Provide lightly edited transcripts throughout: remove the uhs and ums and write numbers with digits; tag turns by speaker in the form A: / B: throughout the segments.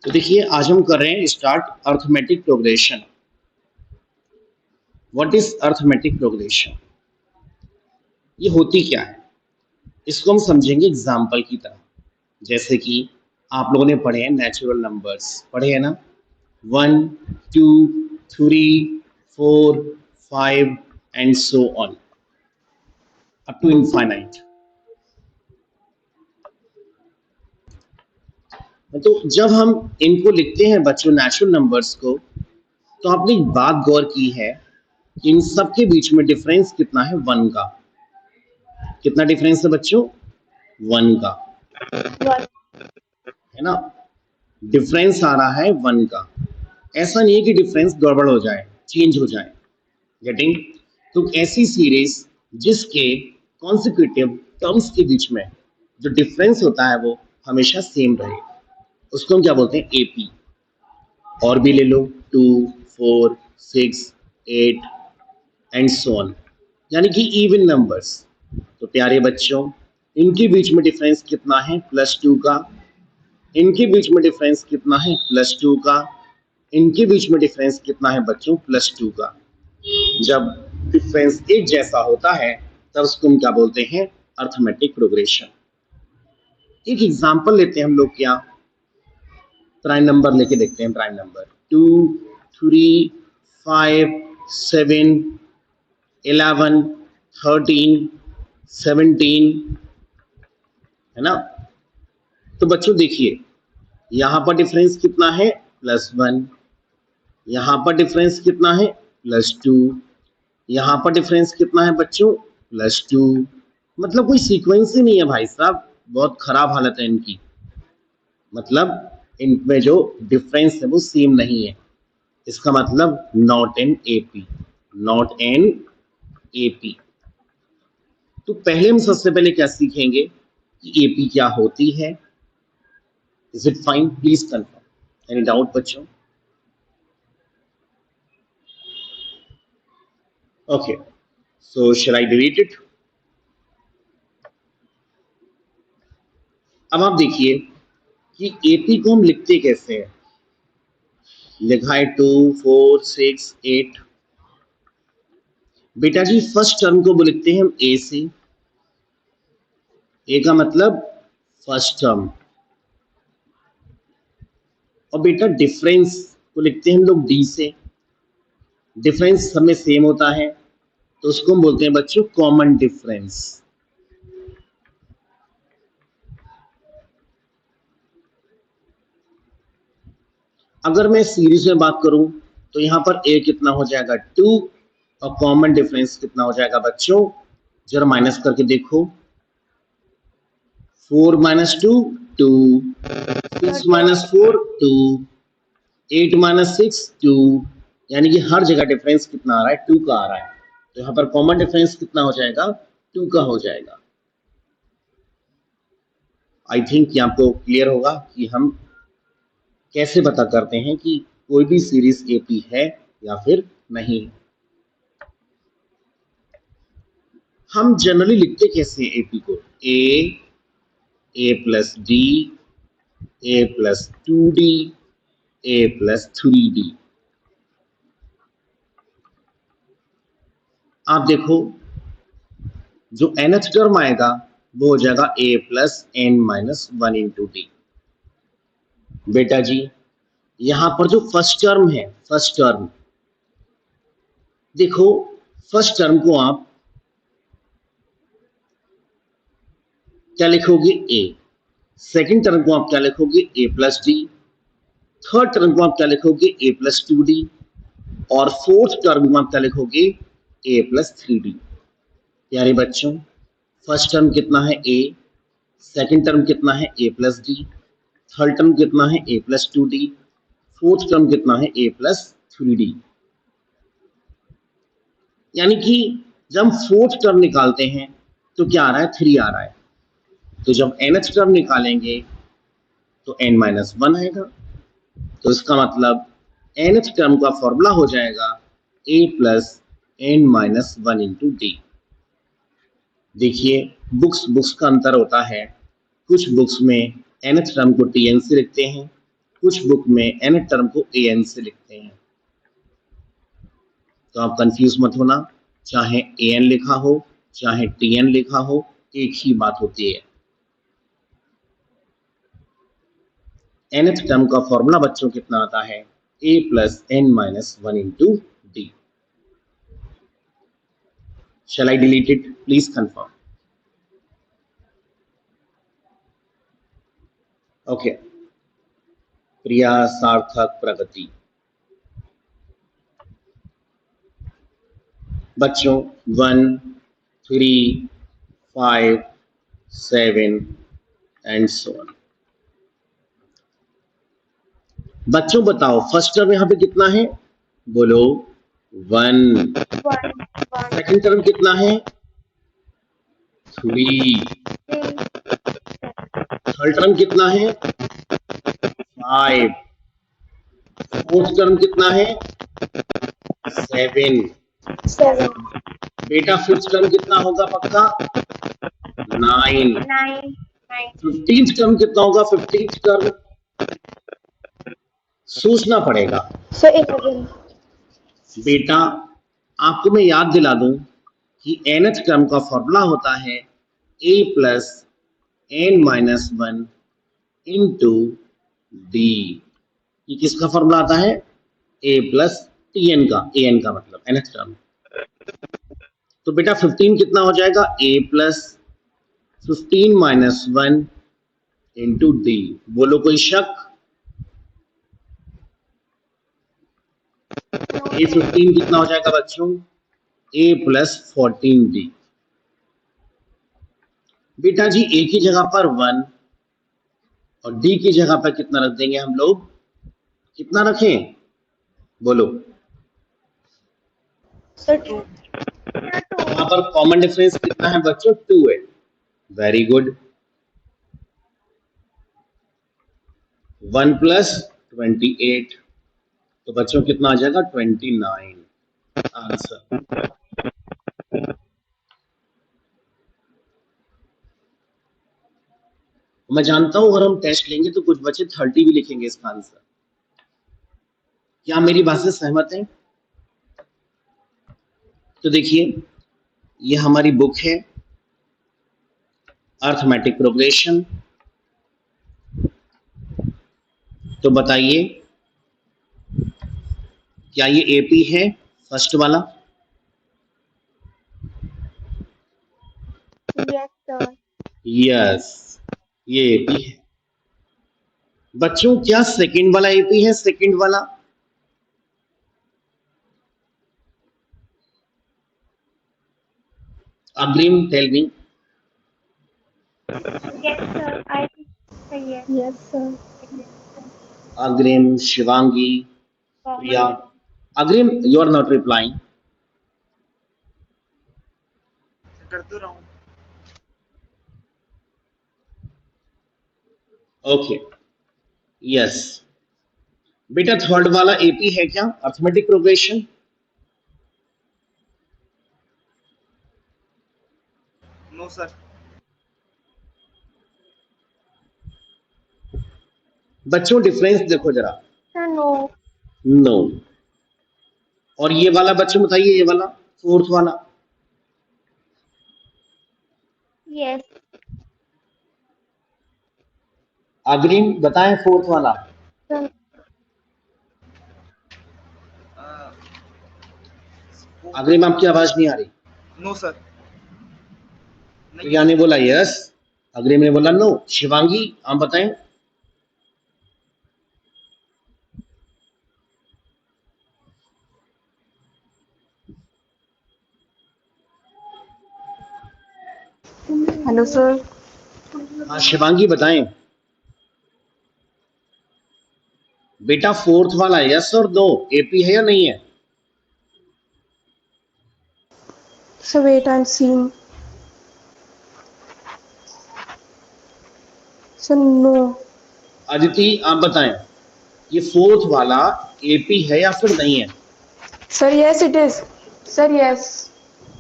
A: तो देखिए आज हम कर रहे हैं start arithmetic progression. What is arithmetic progression? ये होती क्या है इसको हम समझेंगे एग्जाम्पल की तरह। जैसे कि आप लोगों ने पढ़े हैं नेचुरल नंबर्स, पढ़े हैं ना? 1 2 3 4 5 and so on up to infinite. तो जब हम इनको लिखते हैं बच्चों नेचुरल नंबर्स को, तो आपने एक बात गौर की है कि इन सब के बीच में डिफरेंस कितना है? वन का। कितना डिफरेंस है बच्चों? वन का, है ना? डिफरेंस आ रहा है वन का। ऐसा नहीं है कि डिफरेंस गड़बड़ हो जाए, चेंज हो जाए। गेटिंग? तो ऐसी सीरीज जिसके कॉन्सिक्यूटिव टर्म्स के बीच में जो डिफरेंस होता है वो हमेशा सेम रहे, उसको हम क्या बोलते हैं? एपी। और भी ले लो, 2 4 6 8 एंड सो ऑन, यानी कि इवन नंबर्स। तो प्यारे बच्चों, इनके बीच में डिफरेंस कितना है? +2 का। इनके बीच में डिफरेंस कितना है? +2 का। इनके बीच में डिफरेंस कितना है बच्चों? +2 का। जब डिफरेंस एक जैसा होता है तब उसको हम क्या बोलते हैं? Arithmetic progression. एक एग्जांपल लेते हैं हम लोग, क्या प्राइम नंबर लेके देखते हैं। प्राइम नंबर 2 3 5 7 11 13 17, है ना? तो बच्चों देखिए, यहां पर डिफरेंस कितना है? +1। यहां पर डिफरेंस कितना है? +2। यहां पर डिफरेंस कितना है बच्चों? +2। मतलब कोई सीक्वेंस ही नहीं है भाई साहब, बहुत खराब हालत है इनकी। मतलब इनमें जो डिफरेंस है वो सेम नहीं है। इसका मतलब not an AP, not an AP. तो पहले हम सबसे पहले क्या सीखेंगे कि एपी क्या होती है। Is it fine? Please confirm. Any doubt बच्चों? Okay, so shall I delete it? अब आप देखिए कि एपी को हम लिखते कैसे हैं। लिखा है 2 4 6 8। बेटा जी फर्स्ट टर्म को लिखते हैं हम ए से। ए का मतलब फर्स्ट टर्म। और बेटा डिफरेंस को लिखते हैं हम लोग डी से। डिफरेंस सब में सेम होता है तो उसको हम बोलते हैं बच्चों कॉमन डिफरेंस। अगर मैं सीरीज में बात करूं तो यहां पर ए कितना हो जाएगा? 2। और कॉमन डिफरेंस कितना हो जाएगा बच्चों? जरा माइनस करके देखो। 4 - 2 2, 6 - 4 2, 8 - 6 2। यानी कि हर जगह डिफरेंस कितना आ रहा है? 2 का आ रहा है। तो यहाँ पर कॉमन डिफरेंस कितना हो जाएगा? 2 का हो जाएगा। आई थिंक ये आपको क्लियर होगा कि हम कैसे पता करते हैं कि कोई भी सीरीज एपी है या फिर नहीं। हम जनरली लिखते कैसे हैं एपी को? a+d, a+2d, a+3d। आप देखो, जो nth टर्म आएगा वो हो जाएगा a+n-1 × d। बेटा जी यहां पर जो फर्स्ट टर्म है, फर्स्ट टर्म देखो, फर्स्ट टर्म को आप क्या लिखोगे? a। सेकंड टर्म को आप क्या लिखोगे? a+d। थर्ड टर्म को आप क्या लिखोगे? a+2d। और फोर्थ टर्म को आप क्या लिखोगे? a+3d। प्यारे बच्चों, फर्स्ट टर्म कितना है? a। सेकंड टर्म कितना है? a+d। थर्ड टर्म कितना है? a+2d। फोर्थ टर्म कितना है? a+3d। यानी कि जब हम फोर्थ टर्म निकालते हैं तो क्या आ रहा है? 3 आ रहा है। तो जब nth टर्म निकालेंगे तो n-1 आएगा। तो इसका मतलब nth टर्म का फॉर्मूला हो जाएगा a+n-1 × d। देखिए बुक्स का अंतर होता है। कुछ बुक्स में nth टर्म को tn से लिखते हैं कुछ बुक में एन टर्म को ए एन से लिखते हैं, तो आप कंफ्यूज मत होना, चाहे ए एन लिखा हो चाहे टी एन लिखा हो, एक ही बात होती है। nth टर्म का फॉर्मूला बच्चों कितना आता है, a plus N minus one into d. Shall I delete it? Please confirm. Okay. Priya, Sarthak, Pragati. बच्चों 1, 3, 5, 7 एंड सो ऑन। बच्चों बताओ फर्स्ट टर्म यहाँ पे कितना है, बोलो 1। सेकंड टर्म कितना है, 3। थर्ड टर्म कितना है, 5। फोर्थ टर्म कितना है, 7। बेटा फिफ्थ टर्म कितना होगा पक्का, 9। 15th टर्म कितना होगा, 15th टर्म सोचना पड़ेगा। बेटा आपको मैं याद दिला दूं कि nth टर्म का फॉर्मूला होता है a plus N minus one into d. ये किसका फॉर्मूला आता है, a प्लस टी एन का, ए एन का मतलब nth टर्म। तो बेटा 15 कितना हो जाएगा, a plus 15 minus one into D. बोलो कोई शक, A15 कितना हो जाएगा बच्चों, a प्लस 14d। बेटा जी a की जगह पर 1 और d की जगह पर कितना रख देंगे हम लोग, कितना रखें बोलो। यहाँ पर कॉमन डिफरेंस कितना है बच्चों, 2 है। Very good. 1 प्लस 28, तो बच्चों कितना आ जाएगा, 29 आंसर। मैं जानता हूं अगर हम टेस्ट लेंगे तो कुछ बच्चे 30 भी लिखेंगे इसका आंसर। क्या मेरी बात से सहमत हैं? तो देखिए ये हमारी बुक है अर्थमेटिक प्रोग्रेशन। तो बताइए क्या ये एपी है फर्स्ट वाला? यस ये एपी है। बच्चों क्या सेकंड वाला एपी है, सेकंड वाला? अग्रिम टेल मी।
B: Yes, sir.
A: अग्रिम, शिवांगी, प्रिया। अग्रिम यू आर नॉट रिप्लाइंग।
C: कर तो रहा हूँ।
A: Okay yes. बेटा थर्ड वाला एपी है क्या, अर्थमेटिक प्रोग्रेशन?
C: No sir.
A: बच्चों डिफरेंस देखो जरा।
B: No.
A: नो। और ये वाला बच्चों बताइए, ये वाला फोर्थ वाला?
B: Yes.
A: अग्रिम बताएं फोर्थ वाला।
B: Sir.
A: अग्रिम आपकी आवाज नहीं आ रही।
C: No sir.
A: प्रिया ने बोला यस, अग्रिम ने बोला नो। शिवांगी आप बताएं।
B: Hello, sir.
A: हाँ शिवांगी बताएं। बेटा फोर्थ वाला यस और नो, एपी है या नहीं है?
B: So wait, I'm seeing. So no.
A: Aditi आप बताएं, ये फोर्थ वाला एपी है या फिर नहीं है?
B: Sir, yes, it is. Sir, yes.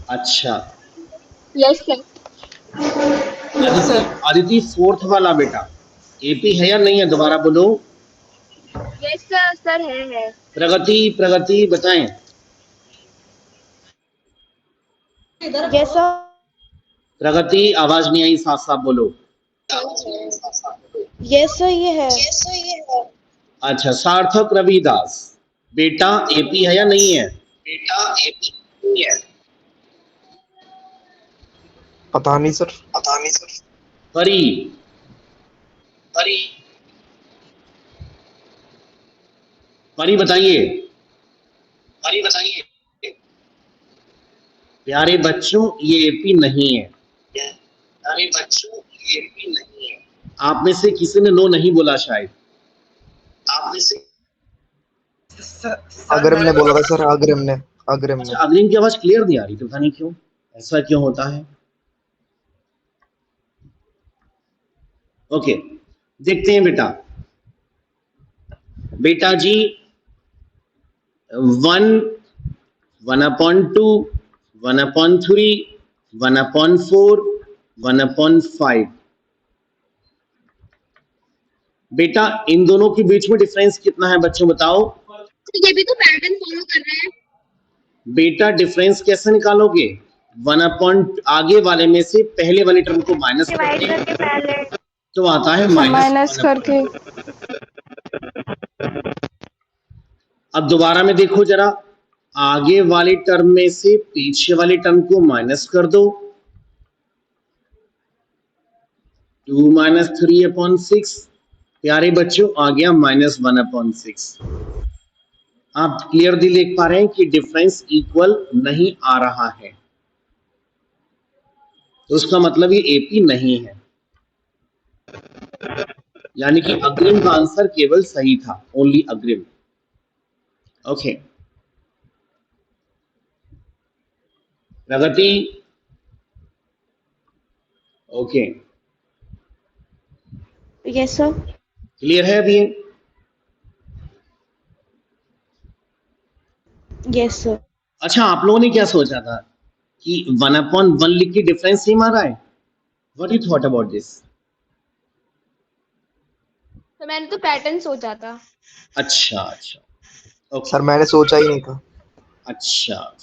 A: अच्छा
B: Yes, sir. Yes,
A: Aditi,
B: sir.
A: Aditi fourth वाला बेटा एपी है या नहीं है, दोबारा बोलो।
B: यस सर सर है
A: प्रगति बताएं।
B: यस सर
A: प्रगति आवाज नहीं आई, साफ साफ बोलो।
B: यस सर ये है
A: अच्छा, सार्थक रविदास बेटा एपी है या नहीं है?
D: पता नहीं सर।
A: परी परी बताइए। प्यारे बच्चों ये एपी नहीं है। आप में से किसी ने नो नहीं बोला शायद।
D: अग्रिम ने बोला था सर, अग्रिम ने।
A: अच्छा, अग्रिम की आवाज क्लियर नहीं आ रही, तो पता नहीं क्यों, ऐसा क्यों होता है। ओके, देखते हैं बेटा जी 1/2 1/3 1/4 1/5। बेटा इन दोनों के बीच में डिफरेंस कितना है बच्चों बताओ।
B: ये भी तो पैटर्न फॉलो कर रहे हैं
A: बेटा डिफरेंस कैसे निकालोगे? 1 आगे वाले में से पहले वाले टर्म को माइनस
B: डिवाइड
A: करके
B: करके पहले
A: तो आता है
B: माइनस करके
A: अब दोबारा में देखो जरा, आगे वाले टर्म में से पीछे वाले टर्म को माइनस कर दो। 2 - 3/6। प्यारे बच्चों आ गया -1/6। आप क्लियरली देख पा रहे हैं कि डिफरेंस इक्वल नहीं आ रहा है, तो उसका मतलब ये एपी नहीं है, यानी कि अग्रिम का आंसर केवल सही था, ओनली अग्रिम। ओके, प्रगति ओके,
B: यस सर
A: क्लियर है अभी?
B: यस सर
A: अच्छा, आप लोगों ने क्या सोचा था कि 1/1 लिख के डिफरेंस ही मारा है? What you thought about this?
B: तो मैंने तो पैटर्न सोचा था
A: अच्छा, ओके,
D: सर मैंने सोचा ही नहीं था।
A: अच्छा,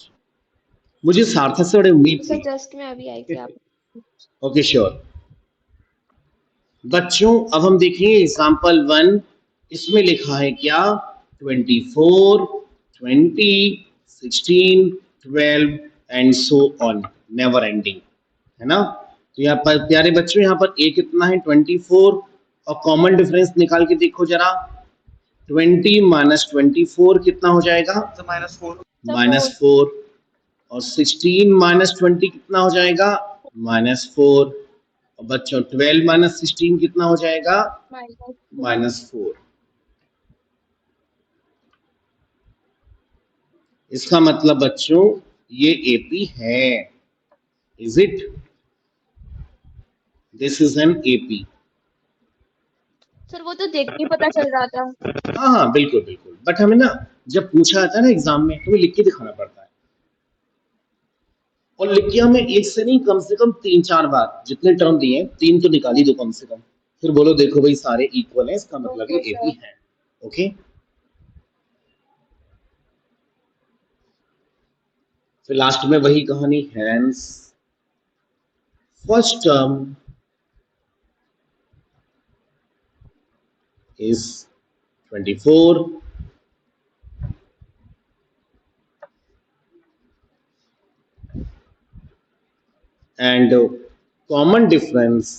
A: मुझे सार्थक से बड़ी उम्मीद
B: सर
A: थी।
B: जस्ट में अभी आई थी आप
A: ओके श्योर। बच्चों अब हम देखेंगे एग्जाम्पल 1, इसमें लिखा है क्या? 24 20 16 12 and so on, never ending, है ना। तो यहाँ पर प्यारे बच्चों यहाँ पर ए कितना है? 24, और कॉमन डिफरेंस निकाल के देखो जरा। 20 - 24 कितना हो जाएगा?
C: -4
A: -4, और 16 - 20 कितना हो जाएगा? -4, और बच्चों 12 - 16 कितना हो जाएगा? -4। इसका मतलब बच्चों ये एपी है। Is it? This is an AP.
B: Sir वो तो देख के पता चल रहा था
A: हाँ बिल्कुल बिल्कुल, बट हमें ना जब पूछा जाता है ना एग्जाम में, तो हमें लिख के दिखाना पड़ता है, और लिख के हमें एक से नहीं कम से कम 3-4 बार, जितने टर्म दिए 3 तो निकाल ही दो कम से कम, फिर बोलो देखो भाई सारे इक्वल हैं, इसका मतलब ये
B: Okay,
A: एपी है। ओके, फिर लास्ट में वही कहानी, hence first term is 24 and common difference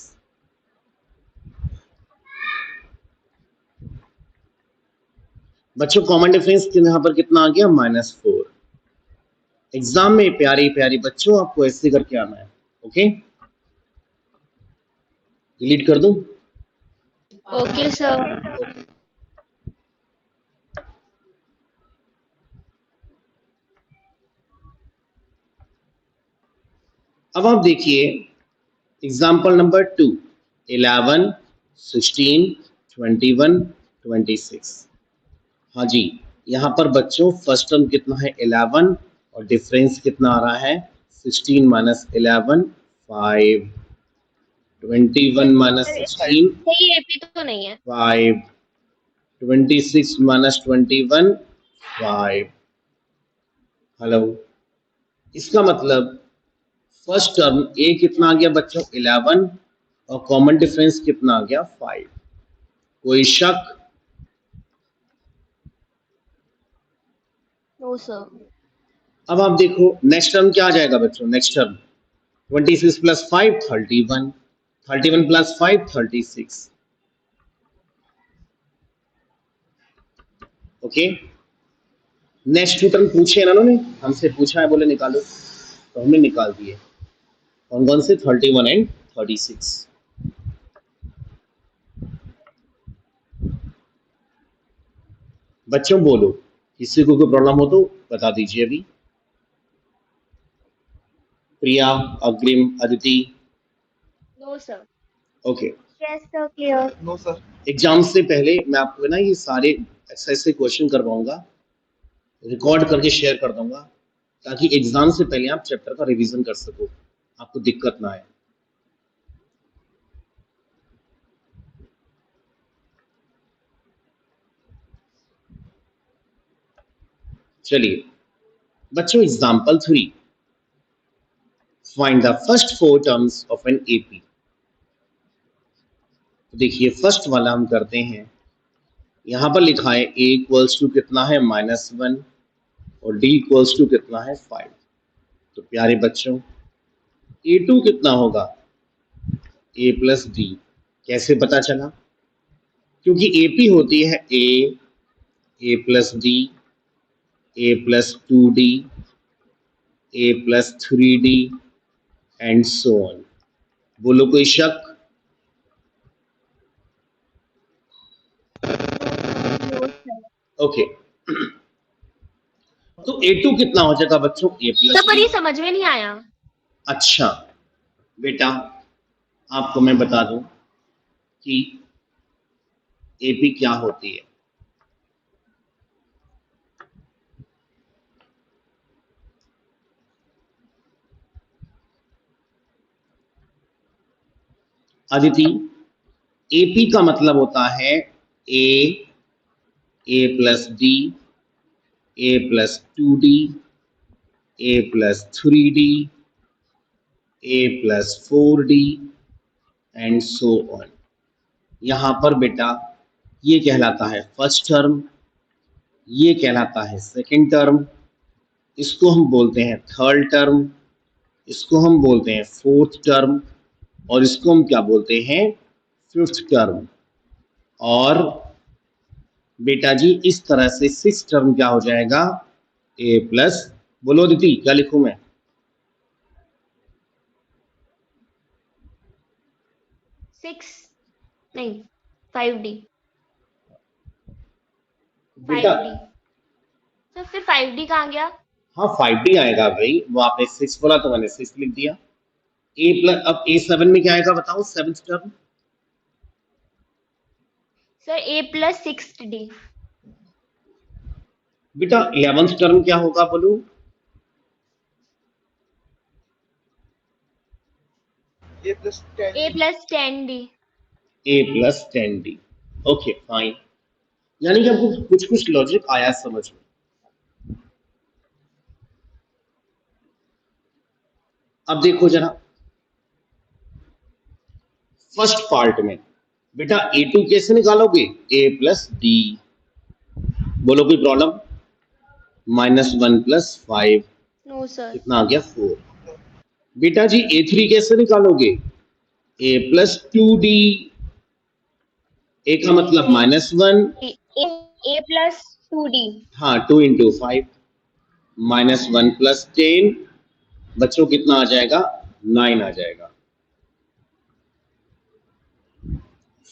A: बच्चों कॉमन डिफरेंस यहाँ पर कितना आ गया? -4। एग्जाम में प्यारी प्यारी बच्चों आपको ऐसे करके आना है। ओके, डिलीट कर दूं?
B: ओके सर
A: अब आप देखिए एग्जाम्पल नंबर 2, 11 16 21 26। हाँ जी, यहाँ पर बच्चों फर्स्ट टर्म कितना है? 11, और डिफरेंस कितना आ रहा है? 16 - 11 5, 21 - 16
B: सही एपी तो नहीं है
A: 5, 26 माइनस 21 5। हेलो, इसका मतलब फर्स्ट टर्म ए कितना आ गया बच्चों 11 और कॉमन डिफरेंस कितना आ गया 5। कोई शक?
B: No sir.
A: अब आप देखो नेक्स्ट टर्म क्या आ जाएगा बच्चों। Next term 26 plus 5 31, 31 plus 5 36। Okay, next two term पूछे ना उन्होंने, हमसे पूछा है, बोले निकालो तो हमने निकाल दिए। कौन कौन से 31 एंड 36। बच्चों बोलो, किसी को कोई प्रॉब्लम हो तो बता दीजिए अभी। Priya, Agrim, Aditi.
B: No sir.
A: Okay,
B: yes sir, clear.
C: No sir.
A: Exam से पहले मैं आपको ना ये सारे एक्सरसाइज से क्वेश्चन करवाऊंगा, रिकॉर्ड करके शेयर कर दूंगा, ताकि एग्जाम से पहले आप चैप्टर का रिवीजन कर सको, आपको दिक्कत ना आए। चलिए बच्चों, example 3, find the first 4 terms of an AP. तो देखिए फर्स्ट वाला हम करते हैं। यहां पर लिखा है a इक्वल्स टू कितना है -1 और d इक्वल्स टू कितना है 5। तो प्यारे बच्चों a2 कितना होगा a प्लस डी। कैसे पता चला? क्योंकि AP होती है a plus D, a plus 2d, a plus 3d and so on. बोलो कोई शक?
B: No sir.
A: ओके तो A2 कितना हो जाएगा बच्चों a
B: सर
A: प्लस
B: पर
A: डी।
B: ये समझ में नहीं आया।
A: अच्छा बेटा, आपको मैं बता दूं कि AP क्या होती है। अदिति, AP का मतलब होता है a plus D, a plus 2d, a plus 3d, a plus 4d and so on. यहाँ पर बेटा ये कहलाता है फर्स्ट टर्म, ये कहलाता है सेकंड टर्म, इसको हम बोलते हैं थर्ड टर्म, इसको हम बोलते हैं फोर्थ टर्म और इसको हम क्या बोलते हैं फिफ्थ टर्म। और बेटा जी इस तरह से सिक्स टर्म क्या हो जाएगा a प्लस, बोलो दीदी क्या लिखूं मैं?
B: 6 नहीं 5D।
A: बेटा
B: 5D। सर फिर 5D कहाँ गया?
A: हाँ 5D आएगा भाई, वो आपने 6 बोला तो मैंने 6 लिख दिया। a प्लस, अब A7 में क्या आएगा बताओ seventh term?
B: Sir A plus 6D।
A: बेटा 11th टर्म क्या होगा बोलो?
C: A plus 10
B: A plus 10D।
A: a plus 10d। Okay fine, यानी कि आपको कुछ कुछ लॉजिक आया समझ में। अब देखो जरा फर्स्ट पार्ट में, बेटा A2 कैसे निकालोगे a प्लस डी। बोलो कोई प्रॉब्लम? -1 plus 5
B: no sir.
A: कितना आ गया 4। बेटा जी A3 कैसे निकालोगे a प्लस 2d, a का मतलब -1,
B: A प्लस 2D।
A: हाँ 2 इंटू 5, -1 प्लस 10 बच्चों कितना आ जाएगा 9 आ जाएगा।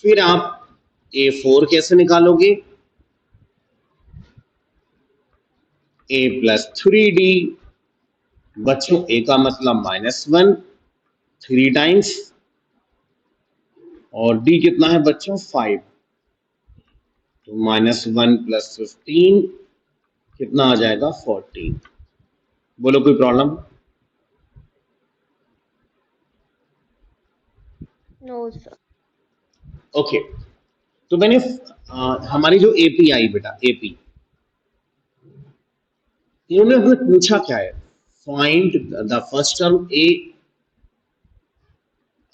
A: फिर आप A4 कैसे निकालोगे a प्लस 3d, बच्चों a का मतलब -1 3 टाइम्स और d कितना है बच्चों 5, तो -1 प्लस 15 कितना आ जाएगा 14। बोलो कोई प्रॉब्लम?
B: No sir.
A: ओके तो मैंने हमारी जो एपी आई बेटा, एपी, इन्होंने हमें पूछा क्या है, find the first term A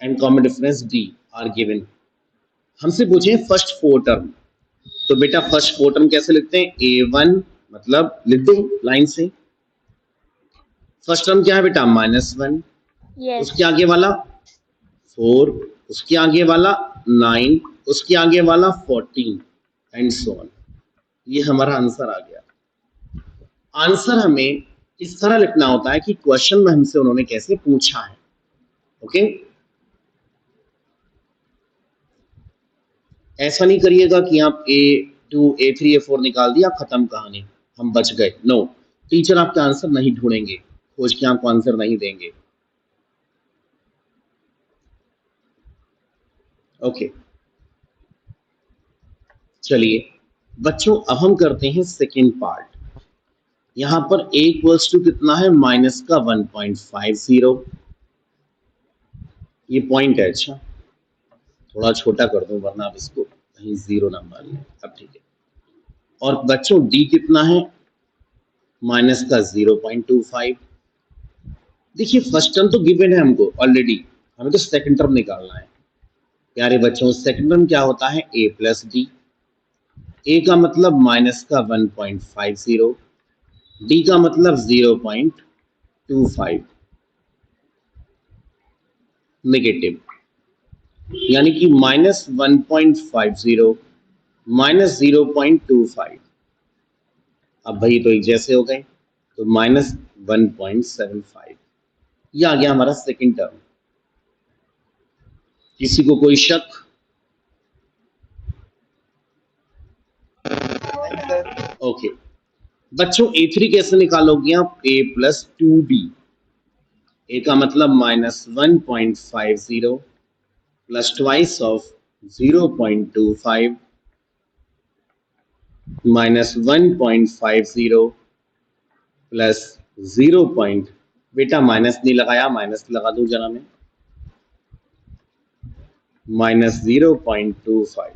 A: and common difference D R given. हमसे पूछे फर्स्ट फोर टर्म, तो बेटा फर्स्ट फोर टर्म कैसे लिखते हैं, A1 मतलब लिख दो लाइन से। फर्स्ट टर्म क्या है बेटा, -1,
B: यस
A: उसके आगे वाला 4, उसके आगे वाला 9, उसके आगे वाला 14 एंड सो ऑन। ये हमारा आंसर आ गया। आंसर हमें इस तरह लिखना होता है कि क्वेश्चन में हमसे उन्होंने कैसे पूछा है। ओके, ऐसा नहीं करिएगा कि आप A2 A3 A4 निकाल दिया, खत्म कहानी, हम बच गए। नो, टीचर आपके आंसर नहीं ढूंढेंगे, खोज के आपको आंसर नहीं देंगे। ओके, चलिए बच्चों अब हम करते हैं सेकेंड पार्ट। यहां पर A इक्वल्स टू कितना है, माइनस का 1.50। ये पॉइंट है, अच्छा थोड़ा छोटा कर दूं वरना आप इसको कहीं 0 ना मान लें। अब ठीक है। और बच्चों D कितना है, माइनस का 0.25। देखिए फर्स्ट टर्म तो गिवन है हमको ऑलरेडी, हमें तो सेकंड टर्म निकालना है। प्यारे बच्चों सेकंड टर्म क्या होता है, A प्लस डी। A का मतलब माइनस का 1.50, D का मतलब 0.25 नेगेटिव, यानी कि -1.50 माइनस 0.25। अब भाई तो एक जैसे हो गए, तो -1.75। ये आ गया हमारा सेकंड टर्म। किसी को कोई शक?
C: नहीं सर।
A: ओके बच्चों A3 कैसे निकालोगे आप, A प्लस 2B। A का मतलब -1.50 plus twice of 0.25 -1.50 plus 0 point, बेटा माइनस नहीं लगाया, माइनस लगा दूं जरा मैं, -0.25।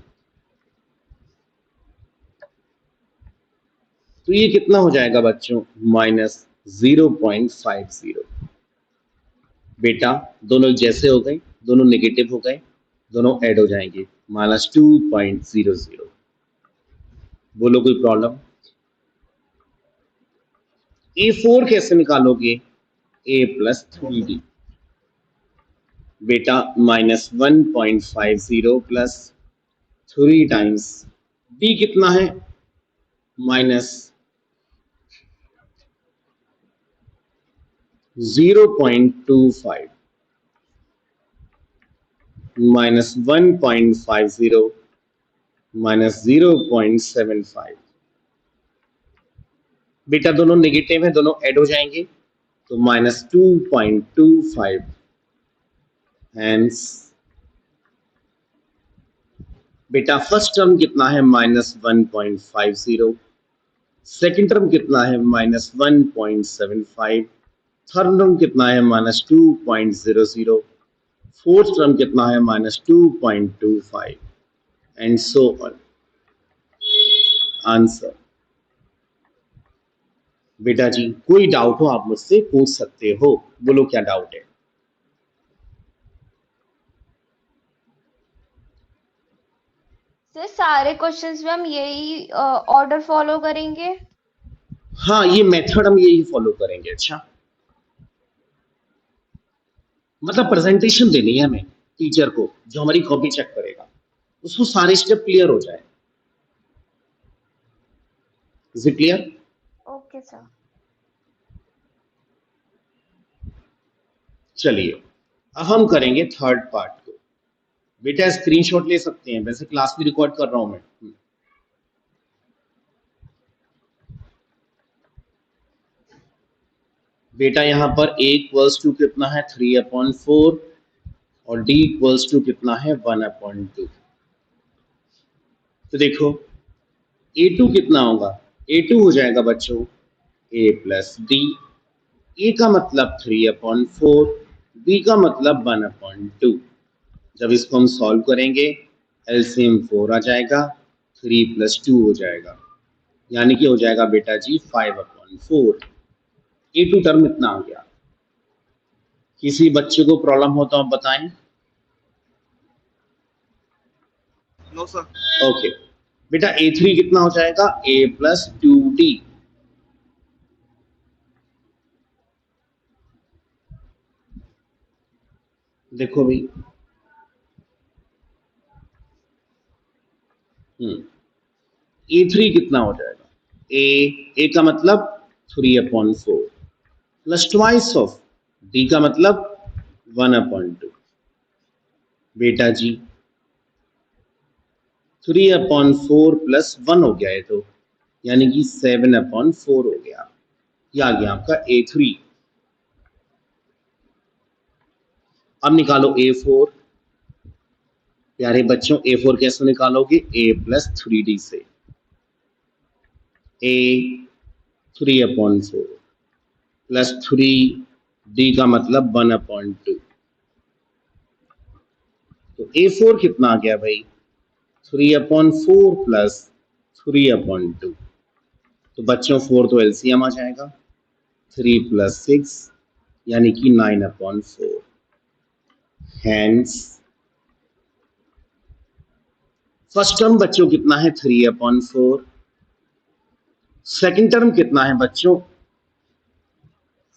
A: तो ये कितना हो जाएगा बच्चों, -0.50। बेटा दोनों जैसे हो गए, दोनों नेगेटिव हो गए, दोनों ऐड हो जाएंगे, -2.00। बोलो कोई प्रॉब्लम? A4 कैसे निकालोगे, A प्लस 3D। बेटा -1.50 प्लस 3 टाइम्स D कितना है, -0.25 -1.50 -0.75। बेटा दोनों नेगेटिव है, दोनों ऐड हो जाएंगे, तो -2.25। हैंस बेटा फर्स्ट टर्म कितना है, -1.50, सेकेंड टर्म कितना है, -1.75, थर्ड टर्म कितना है, -2.00, फोर्थ टर्म कितना है, -2.25 एंड सो ऑन। आंसर बेटा जी कोई डाउट हो आप मुझसे पूछ सकते हो, बोलो क्या डाउट है?
B: सर सारे क्वेश्चंस में हम यही ऑर्डर फॉलो करेंगे।
A: हाँ ये मेथड हम यही फॉलो करेंगे। अच्छा मतलब प्रेजेंटेशन देनी है हमें टीचर को, जो हमारी कॉपी चेक करेगा, उसको सारे स्टेप क्लियर हो जाए। Is it clear?
B: Okay sir.
A: चलिए अब हम करेंगे थर्ड पार्ट को। बेटा स्क्रीनशॉट ले सकते हैं, वैसे क्लास भी रिकॉर्ड कर रहा हूं मैं। बेटा यहाँ पर A इक्वल्स टू कितना है, 3/4 और D इक्वल्स टू कितना है, 1/2। तो देखो A2 कितना होगा, A2 हो जाएगा बच्चों A प्लस D। A का मतलब 3/4, B का मतलब 1/2। जब इसको हम सॉल्व करेंगे एलसीएम 4 आ जाएगा, 3 प्लस 2 हो जाएगा, यानी कि हो जाएगा बेटा जी 5/4। A2 टर्म इतना आ गया। किसी बच्चे को प्रॉब्लम हो तो आप बताएं।
C: No sir.
A: ओके बेटा A3 कितना हो जाएगा, A+2D। देखो भाई, A3 कितना हो जाएगा, ए का मतलब 3/4 प्लस ट्वाइस ऑफ D का मतलब 1/2। बेटा जी 3/4 प्लस 1 हो गया है तो, यानी कि 7/4 हो गया। ये आ गया आपका A3। अब निकालो A4। प्यारे बच्चों A4 कैसे निकालोगे, A+3D से। A 3/4 प्लस 3D का मतलब 1/2। तो A4 कितना आ गया भाई, 3/4 प्लस 3/2। तो बच्चों 4 तो एलसीएम आ जाएगा, 3 प्लस 6 यानी कि 9/4। हैंस फर्स्ट टर्म बच्चों कितना है, 3/4। सेकंड टर्म कितना है बच्चों,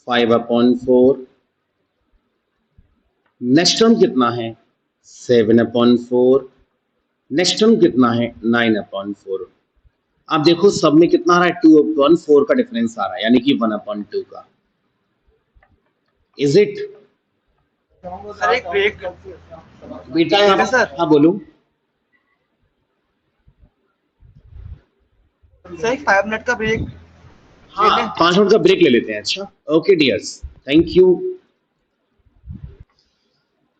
A: 5/4। नेक्स्ट टर्म कितना है, 7/4। नेक्स्ट टर्म कितना है, 9/4। आप देखो सब में कितना आ रहा है, 2/4 का डिफरेंस आ रहा है, यानी कि 1/2 का। Is it?
C: सर एक ब्रेक।
A: बेटा यहाँ,
C: सर।
A: हाँ बोलो।
C: सर एक 5 मिनट का ब्रेक ले
A: हाँ
C: लें।
A: 5 मिनट का ब्रेक ले लेते हैं। अच्छा ओके डियर्स, थैंक यू।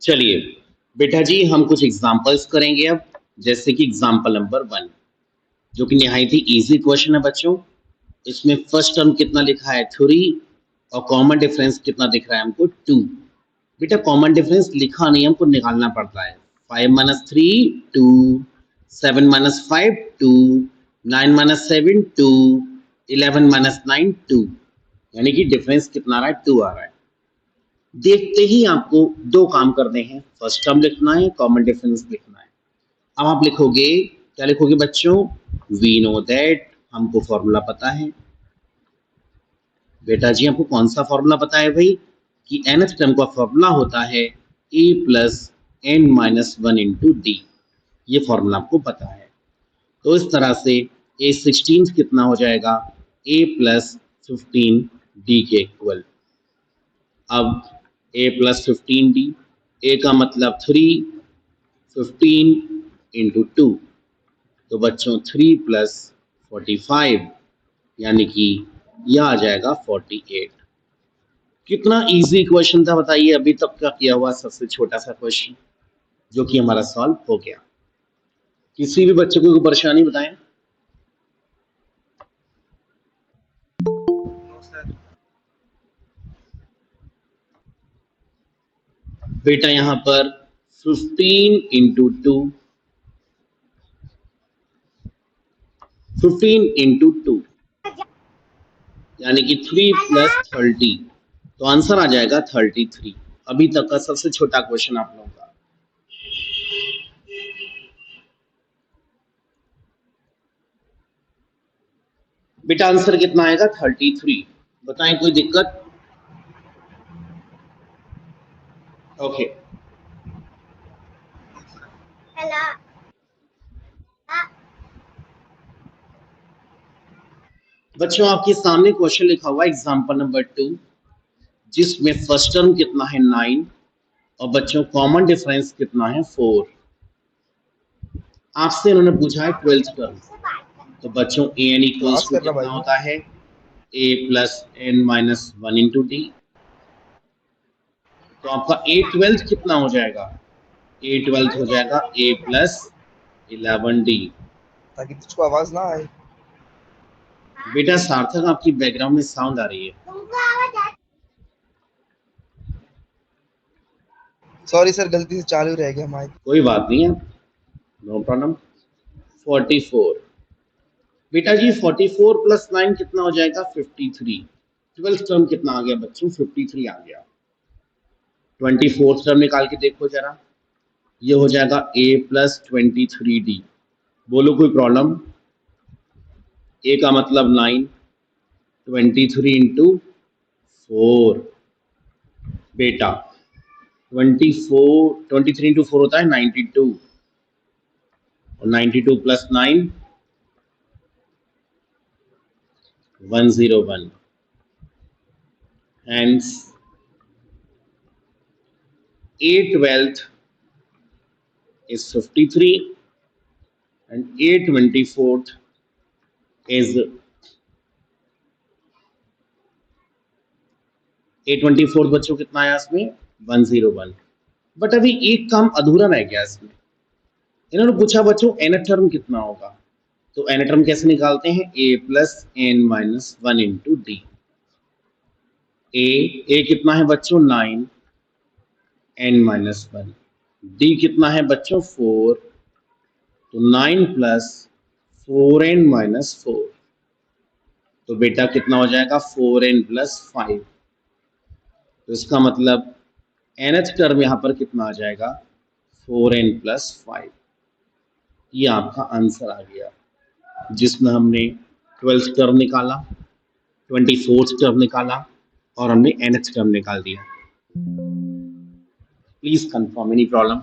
A: चलिए बेटा जी हम कुछ एग्जांपल्स करेंगे अब, जैसे कि एग्जांपल नंबर 1, जो कि निहायत ही इजी क्वेश्चन है बच्चों। इसमें फर्स्ट टर्म कितना लिखा है, 3, और कॉमन डिफरेंस कितना दिख रहा है हमको, 2। बेटा कॉमन डिफरेंस लिखा नहीं, हमको निकालना पड़ता है। 5 - 3 2, 7 - 5 2, 9 - 7 2, 11 - 9 2, यानी कि डिफरेंस कितना आ रहा है, 2 आ रहा है। देखते ही आपको दो काम करने हैं, फर्स्ट टर्म लिखना है, कॉमन डिफरेंस लिखना है। अब आप लिखोगे, क्या लिखोगे बच्चों, वी नो दैट, हमको फॉर्मूला पता है। बेटा जी हमको कौन सा फॉर्मूला पता है भाई, कि nth टर्म का फॉर्मूला होता है a plus n minus 1 into d. ये फॉर्मूला आपको पता है। तो इस तरह से a16 कितना हो जाएगा, a प्लस 15 d के इक्वल। अब a प्लस 15d, a का मतलब 3, 15 इंटू 2, तो बच्चों 3 प्लस 45, यानी कि यह आ जाएगा 48। कितना इजी क्वेश्चन था बताइए, अभी तक का किया हुआ सबसे छोटा सा क्वेश्चन, जो कि हमारा सॉल्व हो गया। किसी भी बच्चे को कोई परेशानी बताएं।
C: No sir.
A: बेटा यहाँ पर 15 इंटू 2, 15 इंटू 2 यानी कि 3 प्लस 30, तो आंसर आ जाएगा 33। अभी तक का सबसे छोटा क्वेश्चन आप लोगों का। बेटा आंसर कितना आएगा, 33। बताएं कोई दिक्कत? ओके बच्चों आपके सामने क्वेश्चन लिखा हुआ है एग्जांपल नंबर 2, जिसमें फर्स्ट टर्म कितना है 9, और बच्चों कॉमन डिफरेंस कितना है 4। आपसे इन्होंने पूछा है 12th टर्म। तो बच्चों ए एन इक्वल्स
D: पास
A: टू
D: करना
A: कितना
D: भाई।
A: होता है, A plus N minus 1 into D. तो आपका ए ट्वेल्थ कितना हो जाएगा, ए ट्वेल्थ हो जाएगा ए प्लस 11d।
D: ताकि तुझको आवाज ना आए।
A: बेटा सार्थक आपकी बैकग्राउंड में साउंड आ रही है।
D: सॉरी सर, गलती से चालू रह गया माइक।
A: कोई बात नहीं है नो प्रॉब्लम। 44 बेटा जी 44 प्लस 9 कितना हो जाएगा 53। 12th टर्म कितना आ गया बच्चों 53 आ गया। 24th टर्म निकाल के देखो जरा, ये हो जाएगा a प्लस 23d। बोलो कोई प्रॉब्लम? a का मतलब 9, 23 इंटू 4 बेटा 23 इंटू 4 होता है 92 और 92 plus 9 101 hence a 12th is 53 and a 24th is A24 बच्चों कितना आया इसमें 101। बट अभी एक काम अधूरा रह गया इसमें। इन्होंने पूछा बच्चों एन टर्म कितना होगा, तो एन टर्म कैसे निकालते हैं a plus N minus 1 into D. A कितना है बच्चों 9 n माइनस 1, डी कितना है बच्चों 4, तो 9 प्लस 4n माइनस 4, तो बेटा कितना हो जाएगा 4n प्लस 5। तो इसका मतलब nth टर्म यहाँ पर कितना आ जाएगा 4n प्लस 5। ये आपका आंसर आ गया, जिसमें हमने 12th टर्म निकाला, 24th टर्म निकाला और हमने nth टर्म निकाल दिया। Please confirm any problem?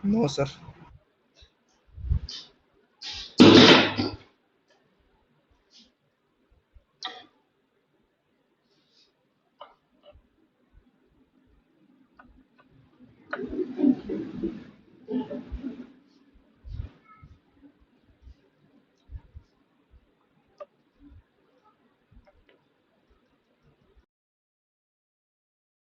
D: No, sir.